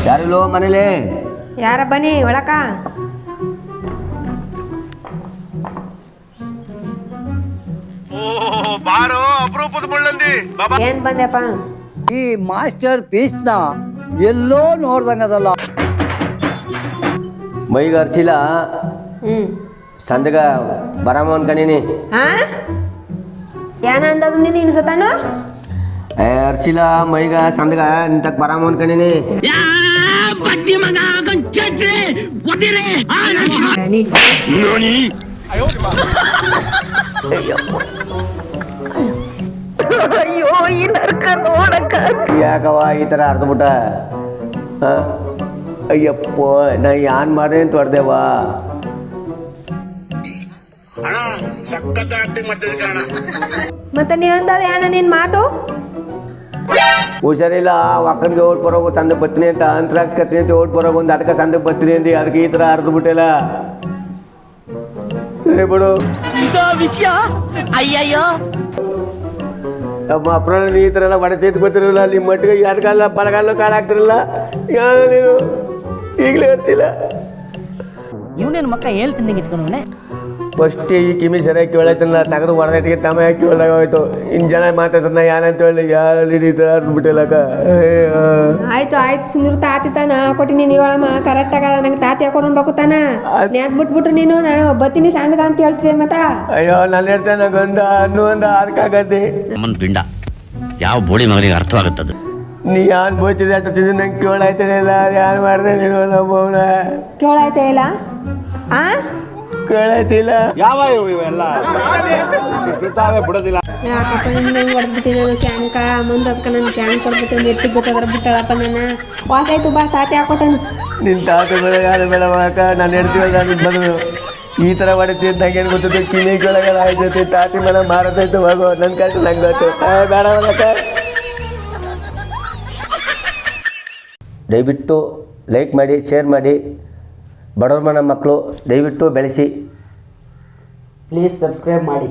ಯಾರಿಲ್ಲೋ ಮನೇಲಿ? ಯಾರ ಬನ್ನಿ ಒಳಕ. ಬಾರೋ ಅಪರೂಪದ ಮುಳ್ಳಂದಿ. ಏನ್ ಬಂದೆಪ್ಪ? ಈ ಮಾಸ್ಟರ್ ಪೀಸ್ನ ಎಲ್ಲೋ ನೋಡ್ದಂಗದಲ್ಲ. ಮೈಗೆ ಅರ್ಸಿಲ್ಲ ಸಂದಗ ಬರಾಮ ಅನ್ಕಣೀನಿ. ಹಾ ಏನಂದದು ನೀನು ಇನ್ಸತಾನು? ಅರ್ಸಿಲ್ಲ ಮೈಗ ಸಂದಗ ನಿಂತಕ್ ಬರಾಮ ಅನ್ಕಣೀನಿ. ಯಾಕವ ಈ ಥರ ಅರ್ಧಬಿಟ್ಟ? ಅಯ್ಯಪ್ಪ ನಾ ಏನ್ ಮಾಡ್ದೆ ಅಂತ ಹೊಡ್ದೇವಾ? ಮತ್ತೆ ನೀ ಅಂದದ ಏನ ನಿನ್ ಮಾತು? ಹುಷಾರಿಲ್ಲ ಒಕ್ಕನ್ಗೆ ಓಟ್ ಬರೋಗು ಸಂದಕ್ಕೆ ಬರ್ತೀನಿ ಅಂತ ಅಂತರಾಕ್ಷಕತ್ತೀನಿ ಅಂತ ಓಟ್ ಬರೋಗು ಒಂದು ಅದಕ್ಕೆ ಸಂದಕ್ಕೆ ಬರ್ತೀನಿ ಅಂದು ಅದಕ್ಕೆ ಈ ಥರ ಅರ್ಧಬಿಟ್ಟಿಲ್ಲ. ಸರಿ ಬಿಡು. ವಿಷಯ ಅಯ್ಯಯ್ಯೋ ನಮ್ಮ ಅಪ್ರಾಣ ಈ ಥರ ಎಲ್ಲ ಹೊಡೆತಿದ್ದು ಗೊತ್ತಿರಲಿಲ್ಲ. ನಿಮ್ಮ ಮಟ್ಟಿಗೆ ಎರಡು ಕಾಲ ಬಲಗಾಲ ಕಾಲ ಆಗ್ತಿರಲಿಲ್ಲ. ಯಾರು ನೀನು ಈಗಲೇ ಇರ್ತಿಲ್ಲ. ಇವನೇನು ಮಕ್ಕ ಹೇಳ್ತಿದ್ದಂಗೆ ಇಟ್ಕೊಂಡವನೆ. ಫಸ್ಟ್ ಈ ಕಿಮಿ ಸರಿಯಾಗಿ ಕೇಳೈತಲ್ಲ ತೆಗೆದು ಹೊಡೆದಿಟ್ಟಿಗೆ ತಮ್ಮ ಯಾಕೆ ಕೇಳಿದಾಗ ಹೋಯ್ತು. ಇನ್ನು ಜನ ಮಾತಾಡ್ತಾನ ಏನಂತ ಹೇಳಿ ಯಾರಲ್ಲಿ ಈ ಥರ ಅರ್ದ್ಬಿಟ್ಟಿಲ್ಲಕ್ಕ. ಆಯ್ತು ಆಯ್ತು ಸುಮ್ಮನೆ ತಾತಿ ತಾನ ಕೊಟ್ಟಿನಿ ನೀವಳಮ್ಮ ಕರೆಕ್ಟ್ ಆಗ ನಂಗೆ ತಾತಿ ಹಾಕೊಂಡು ತಾನ ನ್ಯಾದ್ ಬಿಟ್ಬಿಟ್ರು ನೀನು ನಾನು ಬತ್ತೀನಿ ಸಂದಗ ಅಂತ ಹೇಳ್ತೀವಿ ಮತ್ತ. ಅಯ್ಯೋ ನಾನು ಹೇಳ್ತೇನೆ ನಂಗೊಂದ ಅನ್ನುವಂದ ಅದಕ್ಕಾಗತ್ತೆ. ಅಮ್ಮನ ಪಿಂಡ ಯಾವ ಬೋಳಿ ಮಗನಿಗೆ ಅರ್ಥವಾಗುತ್ತದೆ. ನೀ ಯಾನ್ ಬೋಚಿದೆ ಅಟ್ಟಿದ್ದು ನಂಗೆ ಕೇಳಾಯ್ತಾನಿಲ್ಲ. ಯಾರು ಮಾಡ್ದೆ ನೀನು ನಮ್ಮವನ ಕೇಳಾಯ್ತಾ ಇಲ್ಲ? ಆ ಕೇಳಾಯ್ತಿಲ್ಲ. ಯಾವ ಇವೆಲ್ಲ ಬಿಡ್ತಾವೆ ಬಿಡೋದಿಲ್ಲ. ಯಾಕಪ್ಪ ನಿನ್ನ ಹೊಡೆದ್ಬಿಟ್ಟಿನ ಕ್ಯಾನ್ಕ ಮುಂದಕ್ಕೆ ನನ್ನ ಕ್ಯಾನ್ ಕೊಡ್ಬಿಟ್ಟು ನೆಟ್ಟಿಗೆ ಬೇಕಾದ್ರೆ ಬಿಟ್ಟಾಳಪ್ಪ ನನ್ನ ವಾಸಾಯ್ತು ಬಾ ತಾತಿ ಹಾಕೋತಾನ. ನಿನ್ನ ತಾತ ಬೇಡ ಯಾರು ಬೇಡ ಅಕ್ಕ ನಾನು ಹೇಳ್ತೀವಲ್ಲ ನಾನು ಬಂದು ಈ ಥರ ಹೊಡಿತಿದ್ದು ನಂಗೇನು ಗೊತ್ತಿತ್ತು. ಕಿನಿ ಕೆಳಗಡೆ ಆಯ್ತೈತಿ ತಾತಿ ಮನ ಮಾರತೈತು ಹೋಗೋ ನನ್ನ ಕಷ್ಟ ನಂಗೆ ಗೊತ್ತು. ಬೇಡ ಅಕ್ಕ. ದಯವಿಟ್ಟು ಲೈಕ್ ಮಾಡಿ ಶೇರ್ ಮಾಡಿ. ಬಡವ್ರ ಮನೆ ಮಕ್ಕಳು ದಯವಿಟ್ಟು ಬೆಳೆಸಿ. ಪ್ಲೀಸ್ ಸಬ್ಸ್ಕ್ರೈಬ್ ಮಾಡಿ.